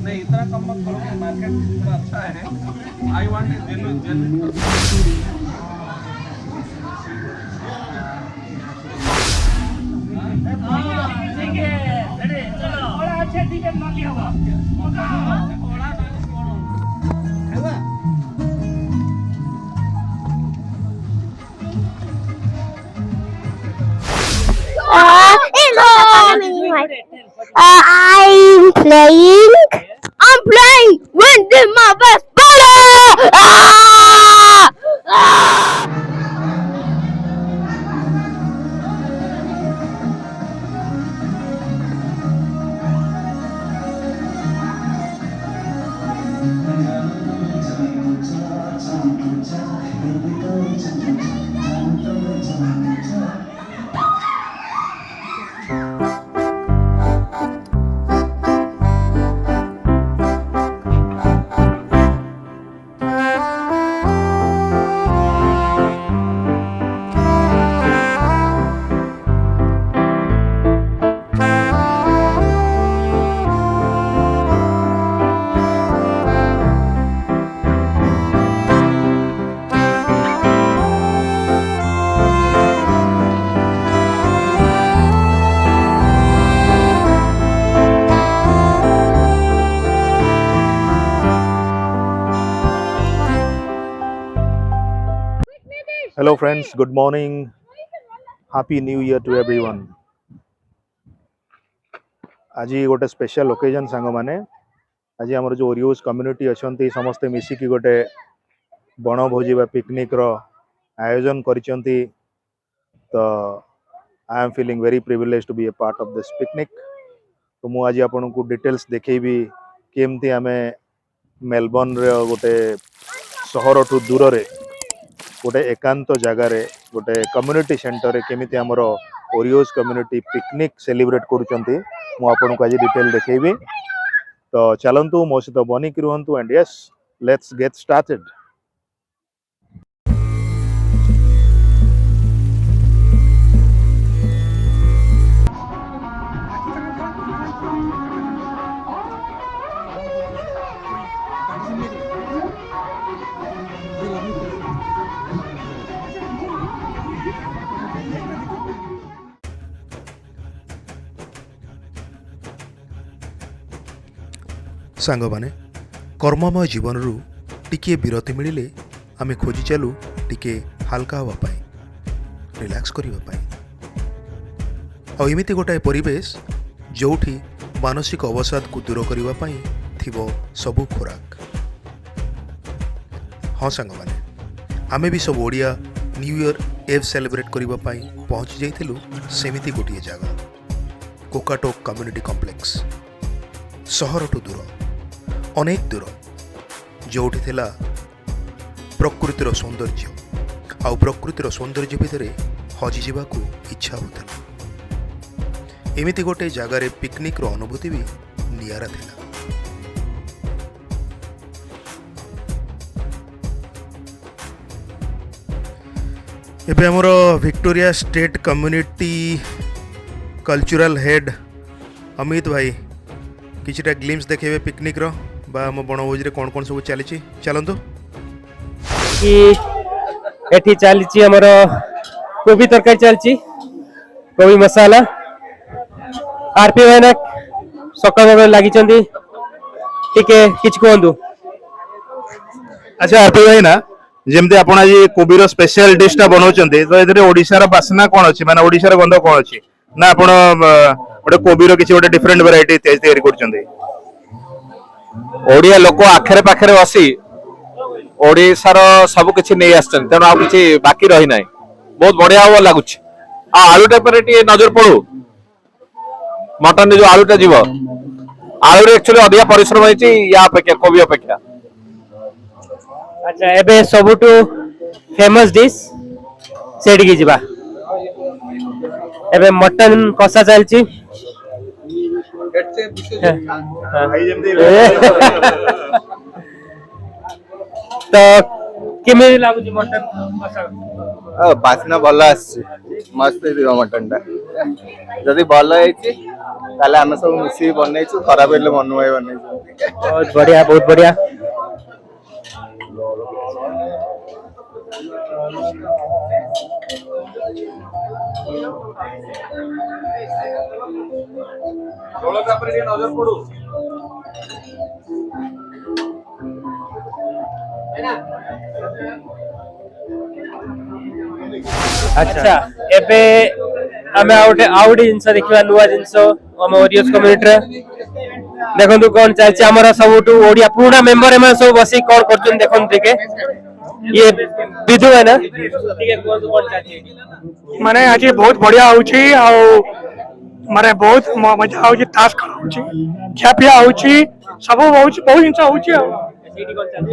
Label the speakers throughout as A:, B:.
A: नहीं इतना कम मत करो, मार्केट थोड़ा अच्छा है। आई वांट जेन्युइन ठीक है, रेडी चलो। थोड़ा अच्छे ठीक है माली हवा थोड़ा hello
B: I'm playing when did my best brother.
C: Hello friends, good morning. Happy New Year to everyone. आज गोटे स्पेशल ओकेजन सांग माने आज आमर जो ओरियोज कम्युनिटी अच्छा समस्ते मिसिकी गोटे बनभोजी बा पिकनिक रो आयोजन करिसेंती। तो I am feeling very privilege to be a part of this picnic. तो मु आज आपन को डिटेल्स देखेबी केमती आमे मेलबर्न रे गोटे शहर ठू दूर रे गोटे एकांत जगार गोटे कम्युनिटी सेंटर रे केमिति हमरो ओरियोज कम्युनिटी पिकनिक सेलिब्रेट करूचंती मु आपन को आज डिटेल देखेबी। तो चलंतु मो सहित बनिक रुहंतु and yes let's get started. Song माने कर्ममय जीवन रु टिके विरति मिलिले आमे खोजी चलू टिके हल्का हवा पाई रिलैक्स करिवा पाई आ एमिति गोटाए परिवेश जोठी मानसिक अवसाद को दूर करिवा पाई थिबो सबु खोराक। हाँ सांग माने आमे भी सब ओडिया न्यू ईयर एव सेलिब्रेट करिवा पाई पहुंच जाइथिलु सेमिति गोटिए जगह कोकाटोक कम्युनिटी कॉम्प्लेक्स शहर ठू दूर अनेक दूर जोठी थिला प्रकृतिर सौंदर्य आउ प्रकृतिर सौंदर्य भितर हजि जावाकू इच्छा होता। एमिति गोटे जगार पिकनिक रो अनुभूति भी नियारा थिला। एबे हमर Victoria state community cultural head Amit भाई किछटा ग्लिम्स देखेबे पिकनिक रो बा हम बनभोज रे कोन कोन सब चली चलंतु
D: कि एठी चली हमर कोबी तरकारी चलची कोबी मसाला आरपी भाई सकाळ लागि चंदी टिके किछ कोंदु।
C: अच्छा आरपी भाई ना जेमते आपण आज कोबी रो स्पेशल डिश ता बनाउचंती तो एदरे ओडिसा रो बासना कोन अछि माने ओडिसा रो गंध कोन अछि ना आपण ओडे कोबी रो किछि ओडे डिफरेंट वैरायटी तयारी करचंती।
A: ओडिया लोक आखरे पाखरे बसी ओडिसा रो सब किछि नै आछन तेनो आ किछि बाकी रही नै बहुत बढ़िया हो लागुछ। आ आलूटा पर टी नजर पड़ू मटन जो आलूटा जीव आलू रे एक्चुअली अधिक परिश्रम होइछि या अपेक्षा कोबी अपेक्षा।
D: अच्छा एबे सबुटू फेमस डिश सेडी की जीवा एबे मटन कसा चलची तो केमिति लागुची मटन
E: बास्ना भल आस मस्त मटन टा जदि भल ताले आम सब मिसी बनईछु खराब हेले मनु भाई बनईछु
D: बहुत बढ़िया बहुत बढ़िया
A: नजर पड़ू
D: अच्छा एबे हमें आउट जिनस देखिबा नुवा जिनस हम ओरियस कम्युनिटी रे देखंतु कोन चाहि हमर सबटु ओडिया पूरा मेंबर एमे सब बसी कोन करछन देखन देखे ये विधु है ना ठीक है कोन चाहि
F: माने आज बहुत बढ़िया होची आ माने बहुत मजा होची ताश खेल होची खियापिया होची सब बहुत बहुत जिनस होची आ
D: सीटी कोन चाहि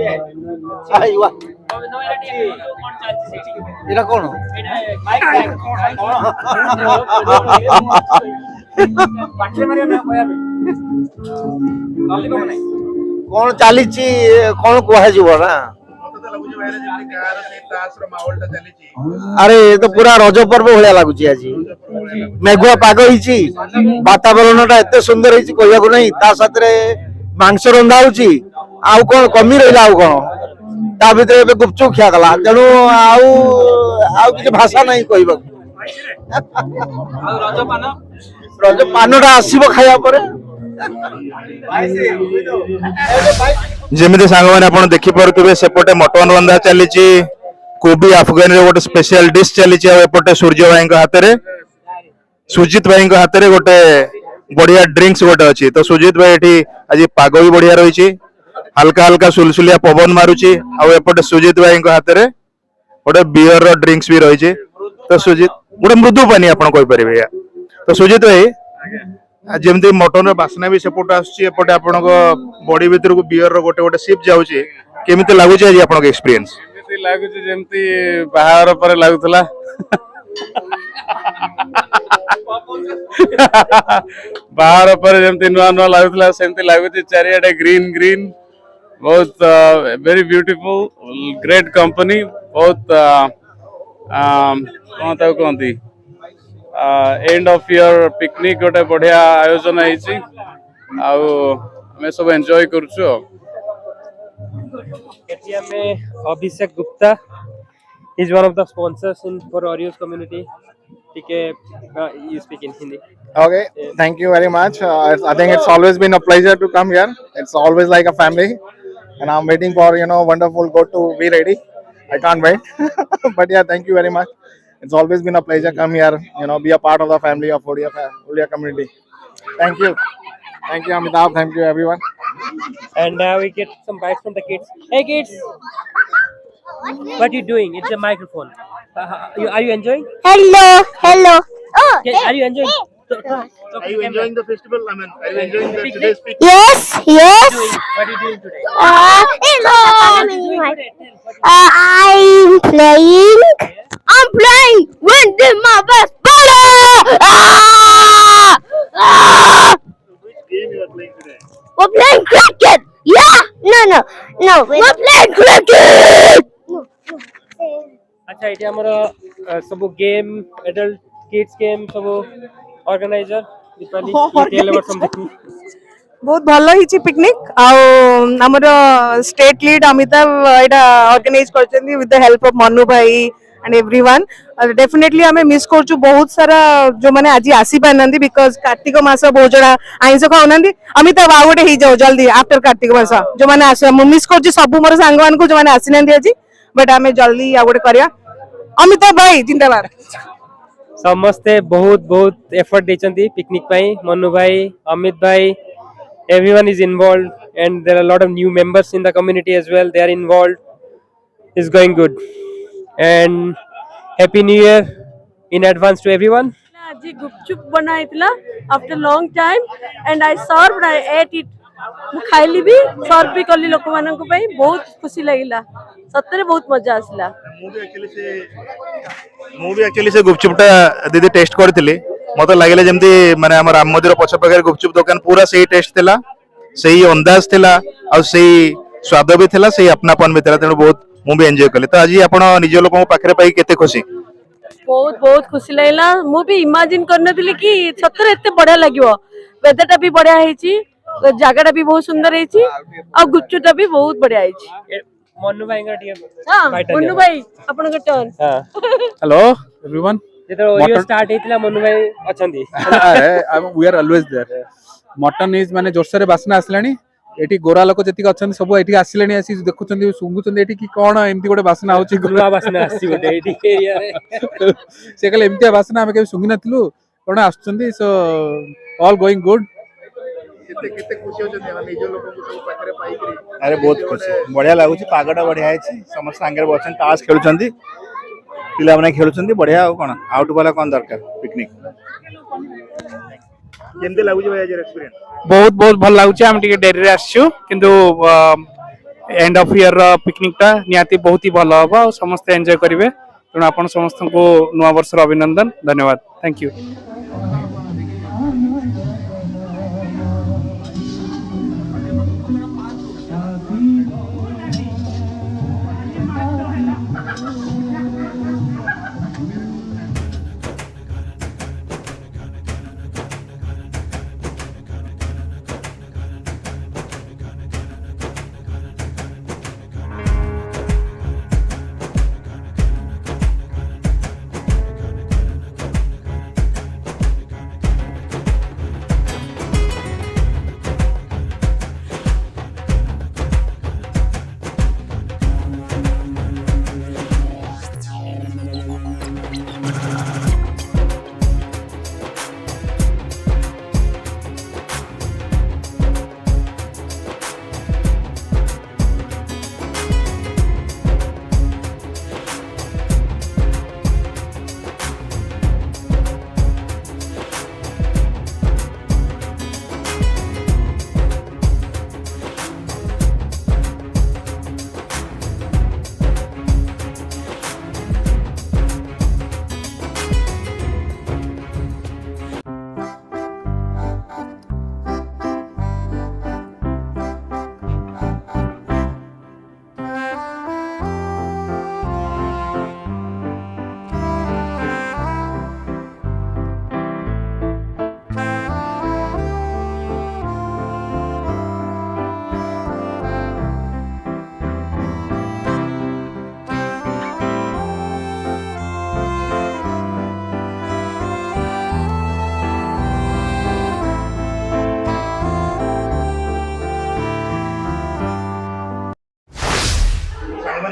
E: आइवा एरा कोन कोन चली कोन कुहा जीव ना अरे ये तो पूरा रज पर्व भाया लगुच आज मेघुआ पाग होईची वातावरण टा एते सुंदर होईची कहया को नहीं ता साथ रे मांस रंधा होची आउ कोन कमी रहिला आउ कोन ता भीतर एबे गुपचुप खिया गला तेणु आउ किछ भाषा नहीं कहबा रज पानटा आसीबो खाया परे
C: जेमिति सांग माने आपण देखि परतुबे सेपटे मटन रंधा चलीची कोबी अफगान रे गोटे स्पेशल डिश चलीची आ एपटे सूर्य भाई हाथ रे सुजित भाई हाथ रे गोटे बढ़िया ड्रिंक्स गोटे अछि तो सुजित भाई एठी आज पाग भी बढ़िया रहिची हल्का हल्का सुलसुलिया पवन मारुची आ एपटे सुजित भाई हाथ रे गोटे बियर रो ड्रिंक्स भी रहिची तो सुजित गोटे मृदु पानी आपण कहि परिबे तो सुजित भाई जेमती मटन बासना भी सेपटे आसुची एपटे आपण बॉडी भीतर को बियर रो गोटे गोटे सिप जाउची केमिति लागुची आज आपण एक्सपीरियंस
G: केमिति लागुची जेमती बाहर पर लागुतला बाहर पर जेमती नुआ नुआ लागुतला सेमती लागुची चारियाडे ग्रीन ग्रीन बहुत वेरी ब्यूटीफुल ग्रेट कंपनी बहुत कोन ताऊ कोंती एंड ऑफ ईयर पिकनिक गोटे बढ़िया आयोजन होईची आउ हमें सब एंजॉय करछु
D: एटीएम में Abhishek Gupta is one of the sponsors in for Orioz community ठीक है you speak in Hindi
H: Okay, thank you very much. I think it's always been a pleasure to come here. It's always like a family, and I'm waiting for wonderful go to be ready. I can't wait. But yeah, thank you very much. It's always been a pleasure come here. Be a part of the family of Odia community. Thank you, Amitabh. Thank you, everyone.
D: and now we get some bites from the kids. Hey kids, what you doing? It's a microphone. Are you enjoying?
B: Hello. Oh,
D: Are you enjoying?
C: Are you enjoying the festival? I mean, are you enjoying the today's picnic?
B: yes.
D: What are you doing today?
B: Hello. I'm playing. When did my best brother?
C: Which game you are playing today?
B: We're playing cricket. Yeah. No. We're playing cricket.
D: अच्छा ये हमारा सब game adult kids game सब organiser Deepali detail और something
I: बहुत भल ही picnic आमर स्टेट लीड अमिताभ एटा ऑर्गेनाइज करछन्ती with the help of Manu भाई एंड एवरीवन डेफिनेटली हमें मिस करछु बहुत सारा जो माने आज आसी पानंदी बिकॉज कार्तिक मास बहुत जरा आइंस खाउनंदी अमिताभ आ गोटे ही जाओ जल्दी आफ्टर कार्तिक मास जो माने आसे मिस करछु सब मोर सांग मान को जो माने आसीनंदी आज बट हमें जल्दी आ गोटे करिया अमिताभ भाई जिंदाबाद
D: समस्ते बहुत बहुत एफर्ट देचंती पिकनिक पाई मनु भाई अमित भाई everyone is involved and there are a lot of new members in the community as well they are involved is going good and happy new year in advance to everyone
J: आज गुपचुप बनाइतला after long time and I served I ate it मु खाइली भी सर्व भी करली लोक मानन को पई बहुत खुशी लागिला सत्तरे बहुत मजा आसला
C: मु भी एक्चुअली से गुपचुपटा दीदी टेस्ट करथिली मते लागले जेमती माने हमर राम मंदिर पछ पाखे गुपचुप दुकान पूरा सही टेस्ट थिला सही अंदाज थिला आ सही स्वाद भी थिला से अपनापन भी थिला तेणु बहुत मु भी एंजॉय कले। तो आज आपण निज लोक पाखरे पाई केते खुशी?
J: बहुत बहुत खुशी लगला। मु भी इमेजिन करनथली कि सତରେ एते बढ़िया लागिवो। वेदरटा भी बढ़िया ହେଇଛି, ଜାଗାଟା ବି ବହୁତ ସୁନ୍ଦର ହେଇଛି, ଆଉ ଗୁଚୁଟା ବି ବହୁତ ବଢିଆ ହେଇଛି।
D: मनु भाई का ଟିକେ
J: ହଁ ମନୁ ଭାଇ ଆପଣଙ୍କ ଟର୍ନ।
K: Hello, everyone.
D: ଯେତେବେଳେ ଓରିଓ ଷ୍ଟାର୍ଟ ହେଇଥିଲା ମନୁ ଭାଇ ଅଛନ୍ତି।
K: We are always there. Mutton is ମାନେ ଜୋରସରେ ବାସ୍ନା ଆସିଲାଣି। ଏଠି ଗୋରା ଲୋକ ଯେତିକି ଅଛନ୍ତି ସବୁ ଏଠିକି ଆସିଲେଣି, ଆସି ଦେଖୁଛନ୍ତି ଶୁଙ୍ଗୁଛନ୍ତି ଏଠି କି କଣ ଏମିତି ଗୋଟେ ବାସ୍ନା ହଉଛି।
D: ନୂଆ ବାସ୍ନା ଆସିଛି ଗୋଟେ ଏଇଠି ଏରିଆରେ।
K: ସେ କହିଲେ ଏମିତିଆ ବାସ୍ନା ଆମେ କେବେ ଶୁଙ୍ଗି ନଥିଲୁ, କଣ ଆସୁଛନ୍ତି। So all going good.
C: केते खुशी होचंदी हम निज लोक को सब पाखरे पाई करी। अरे बहुत खुशी, बढ़िया लागुची, पागटा बढ़िया है, समस्त आंगे बचन ताश खेलुचंदी, पिला माने खेलुचंदी, बढ़िया आ कोन आउट वाला कोन दरकार पिकनिक केमते लागुची भाई आज एक्सपीरियंस?
F: बहुत बहुत भल लाଗୁଛି। ଆମେ ଟିକେ ଡେରିରେ ଆସିଛୁ କିନ୍ତୁ एंड ऑफ ईयर पिकनिक टा निहाती बहुत ही भल हबो और समस्त एंजॉय करिवे। तेणु आपण समस्त को नवा वर्षर अभिनंदन, धन्यवाद, थैंक यू।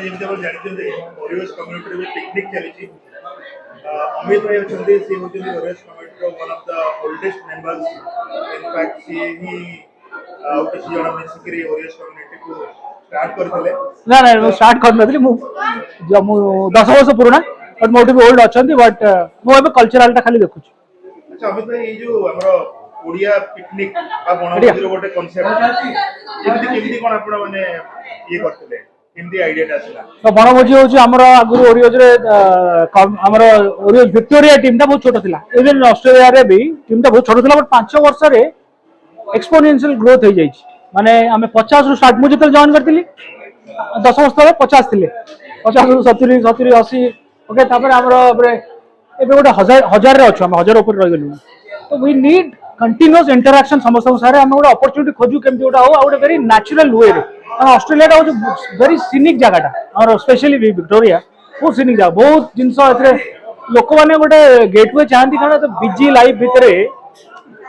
C: ଯେମିତି ଆପଣ ଜାଣିଛନ୍ତି ଓରିଓସ୍ କମ୍ୟୁନିଟିରେ ବି ପିକନିକ୍ ଚାଲିଛି। ଅମିତ ଭାଇ ଅଛନ୍ତି, ସିଏ ହେଉଛନ୍ତି ଓରିଓସ୍ କମ୍ୟୁନିଟିର one of the oldest members. In fact ସିଏ ହିଁ ଆଉ କିଛି ଜଣ ମିଶିକିରି ଓରିଓସ୍ କମ୍ୟୁନିଟିକୁ ଷ୍ଟାର୍ଟ କରିଥିଲେ।
F: ନା ନା ମୁଁ ଷ୍ଟାର୍ଟ କରିନଥିଲି, ମୁଁ 10 ବର୍ଷ ପୁରୁଣା, ବଟ୍ ମୋଠୁ ବି ଓଲ୍ଡ ଅଛନ୍ତି, ବଟ୍ ମୁଁ ଏବେ କଲଚରାଲଟା ଖାଲି ଦେଖୁଛି।
C: ଆଚ୍ଛା ଅମିତ ଭାଇ, ଏଇ ଯୋଉ ଆମର ଓଡ଼ିଆ ପିକନିକ୍ ବା ବଣଭୋଜିର ଗୋଟେ କନସେପ୍ଟ କେମିତି କ'ଣ ଆପଣ ମାନେ ଇଏ କରିଥିଲେ, କେମିତି ଆଇଡିଆଟା ଆସିଲା?
F: ତ ବଣଭୋଜି ହଉଛି ଆମର ଆଗରୁ ଓରିଓଜରେ ଆମର ଓରିଓଜ ଭିକ୍ଟୋରିଆ ଟିମ୍ଟା ବହୁତ ଛୋଟ ଥିଲା। ଇଭେନ୍ ଅଷ୍ଟ୍ରେଲିଆରେ ବି ଟିମ୍ଟା ବହୁତ ଛୋଟ ଥିଲା, ବଟ୍ 5 ବର୍ଷରେ ଏକ୍ସପୋନେନ୍ସିଆଲ ଗ୍ରୋଥ ହେଇଯାଇଛି। ମାନେ ଆମେ 50ରୁ ଷ୍ଟାର୍ଟ, ମୁଁ ଯେତେବେଳେ ଜଏନ୍ କରିଥିଲି 10 ବର୍ଷ ତଳେ 50 ଥିଲେ, 50ରୁ 70, 70, 80, ଓକେ। ତାପରେ ଆମର ଏବେ ଗୋଟେ ହଜାରରେ ଅଛୁ, ଆମେ 1000 ଉପରେ ରହିଗଲୁ। ତ वी नीड कंटिन्यूअस इंटरैक्शन समस्त सारे हम गोटे अपॉर्चुनिटी खोजु केमती गोटा हो गोटे वेरी नेचुरल वे रे। ऑस्ट्रेलिया टा वेरी सिनिक जगह और स्पेशली विक्टोरिया बहुत सिनिक जगह, बहुत जिनस लोक मैंने गोटे गेटवे चाहती कारण तो बिजी लाइफ भितर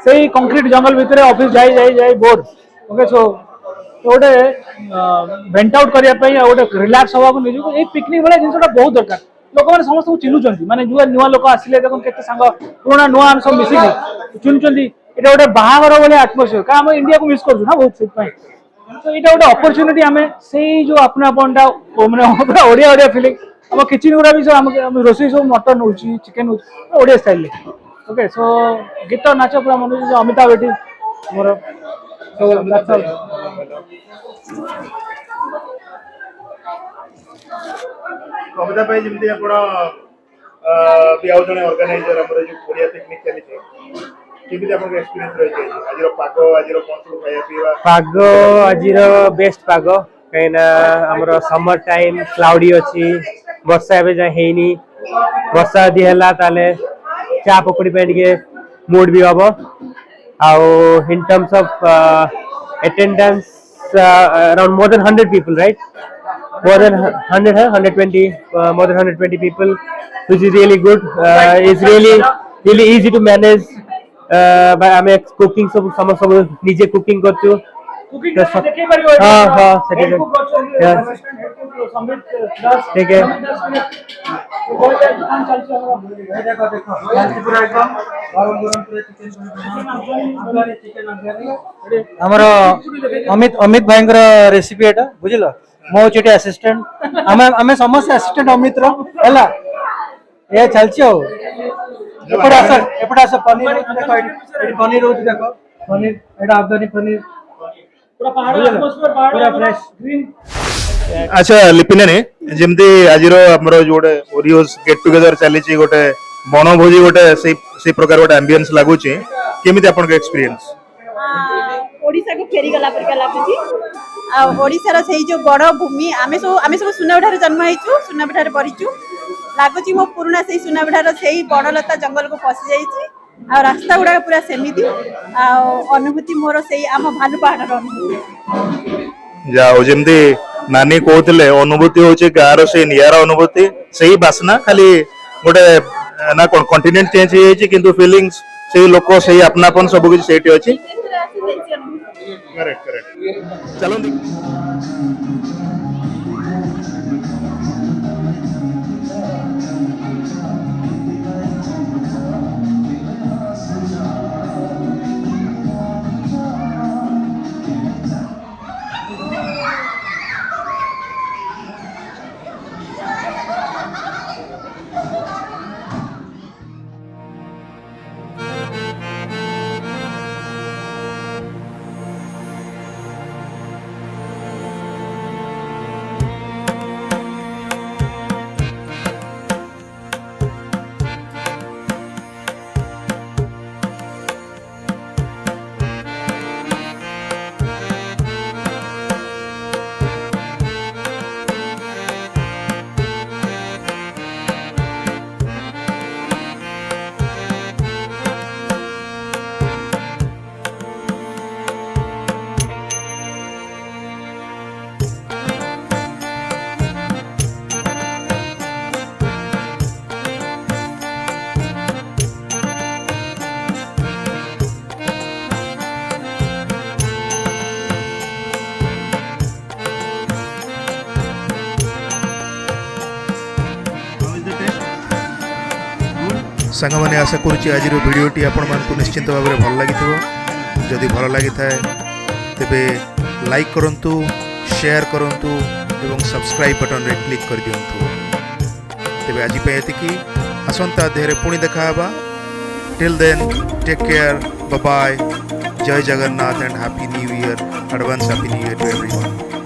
F: से कंक्रीट जंगल भितर ऑफिस जाई जाई जाई बोर। ओके, सो गोटे वेंट आउट करने गोटे रिलैक्स हवा को निजु ये पिकनिक भाई जिनसा बहुत दरकार। लोक मैंने समस्त चिन्हुंट माने जो नुआ लोक आसिले देख के सांग पुराना नुआ सब मिसिक चिन्हुंट। ये गोटे बाहागर भाई आटमोस्फियर क्या आम इंडिया को मिस कर ना बहुत से। तो ये गोटे अपॉर्चुनिटी आम से जो अपनापनटा मैंने ओडिया ओडिया फिलिंग आम किचन गुरा भी सब रोषे सब मटन हो चिकेन हो ओडिया स्टाइल। ओके, सो गीत नाच पूरा मन अमिताभ एटी मोर
C: कविता भाई जमी आप भी आउ जड़े ऑर्गेनाइजर आम जो ओडिया पिकनिक चली केମିତି ଆପଣଙ୍କ ଏକ୍ସପିରିଏନ୍ସ ରହିଛି? ଆଜିର ପାଗ, ଆଜିର କଣ ସବୁ ଖାଇବା ପିଇବା?
D: ପାଗ ଆଜିର ବେଷ୍ଟ ପାଗ, कहीं हमर समर टाइम क्लाउडी अछि वर्षा एबे जा हेनी वर्षा यदि हैला ताले चा पकड़ी पे टिके मूड भी हबो आउ in terms of attendance around more than 100 people, right? More than 100, 120, more than 120 people, which is really good. It's really easy to manage. By I'm cooking सब निजे cooking करछु
F: कुकिंग देखै परियो
D: सेठी ठीक है
F: दुकान चलछि हमरा देखो देखो पूरा एकदम गरम गरम पूरा चिकन हमर अमित अमित भाईंकर रेसिपी एटा बुझिलो मो चेटी असिस्टेंट हमें समस्त असिस्टेंट अमित रो हला ए चलछि हो एपटा आस पनीर देखो एटी पनीर रोज देखो पनीर एटा अफगानी पनीर पूरा पहाड़ एटमॉस्फियर पूरा फ्रेश ग्रीन
C: अच्छा लिपिने जेमती आज हमर जोटे ओरियोस गेट टुगेदर चली गोटे बनभोजी गोटे से प्रकार गोटे एम्बियंस लागुची केमिति आपन के एक्सपीरियंस
J: ओडिसा को फेरी गला परका लागुची आ ओडिसा रो सेही जो बड़ भूमि आमे सब सुनाबेठार जन्म हेचु सुनाबेठार परिचु लागुची मो पुराना सेही सुनाबेठार सेही बड़लता जंगल को पसी जाईची आ रास्ता गुडा पूरा सेमिति आ अनुभूति मोर सेही आम भालू पहाड़ रो अनुभूति
C: जाओ जेमती नानी कहते अनुभूति हूँ गाँव से नियार अनुभूति से ही बासना खाली गोटे ना कौन कंटिनेंट चेंज हो जाए किंतु फीलिंग्स से लोक से अपनापन सब किसी सेठी अच्छी करेक्ट करेक्ट चलो सांग मैंने आशा करुच्ची आज भिडटी आपण मानक निश्चिंत भाव में भल लगी जदि भल लगी थाए तेबे लाइक करंतु शेयर करंतु एवं सब्सक्राइब बटन रे क्लिक कर दियंतु तेबे आज पे एतिकी आसंता देहरे पुणी देखा हबा till then take care bye bye जय Jagannath and happy new year advance happy new year to everyone.